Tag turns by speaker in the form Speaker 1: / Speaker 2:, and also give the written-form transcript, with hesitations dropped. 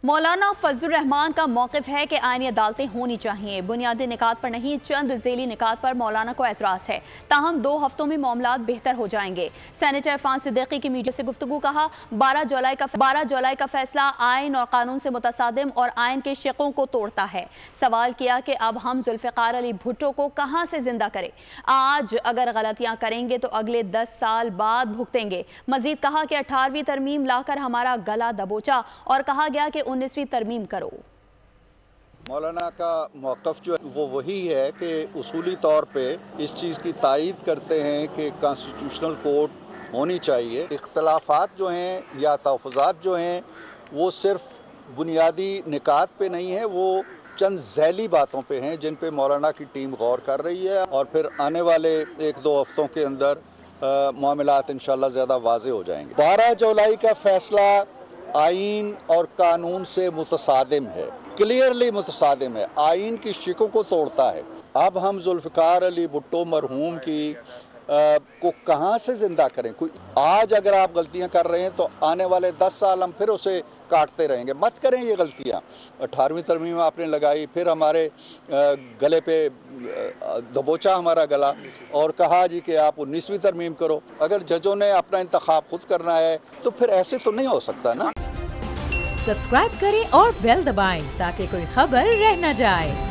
Speaker 1: मौलाना फजलुर रहमान का मौक़िफ़ है कि आईनी अदालतें होनी चाहिए, बुनियादी निकात पर नहीं, चंद ज़ेली निकात पर मौलाना को एतराज़ है। ताहम 2 हफ्तों में मामलात बेहतर हो जाएंगे। सेनेटर इरफान सिद्दीकी की मीडिया से गुफ्तगू कहा, 12 जुलाई का फैसला आइन और कानून से मुतसादिम और आइन के शिकों को तोड़ता है। सवाल किया कि अब हम जुल्फ़िकार अली भुट्टो को कहाँ से जिंदा करें। आज अगर गलतियाँ करेंगे तो अगले 10 साल बाद भुगतेंगे। मजीद कहा कि 18वीं तरमीम लाकर हमारा गला दबोचा और कहा गया कि 19वीं तरमीम करो।
Speaker 2: मौलाना का मौक़िफ़ जो है वो वही है कि उसूली तौर पे इस चीज़ की तायीद करते हैं कि कॉन्स्टिट्यूशनल कोर्ट होनी चाहिए। इख्तलाफात जो हैं या तहफ़्फ़ुज़ात जो हैं वो सिर्फ़ बुनियादी निकात पे नहीं है, वो चंद ज़ैली बातों पे हैं जिन पे मौलाना की टीम गौर कर रही है और फिर आने वाले 1-2 हफ्तों के अंदर मामलात इंशाअल्लाह ज़्यादा वाज़े हो जाएंगे। 12 जुलाई का फ़ैसला आइन और कानून से मुतसादिम है, क्लियरली मुतसादिम है, आइन की शिकों को तोड़ता है। अब हम जुल्फ़िकार अली भुट्टो मरहूम की को कहाँ से ज़िंदा करें। कोई आज अगर आप गलतियाँ कर रहे हैं तो आने वाले 10 साल हम फिर उसे काटते रहेंगे। मत करें ये गलतियाँ। 18वीं तरमीम आपने लगाई, फिर हमारे गले पे दबोचा हमारा गला और कहा जी कि आप 19वीं तरमीम करो। अगर जजों ने अपना इंतखाब खुद करना है तो फिर ऐसे तो नहीं हो सकता ना।
Speaker 3: सब्सक्राइब करें और बेल दबाएं ताकि कोई खबर रह न जाए।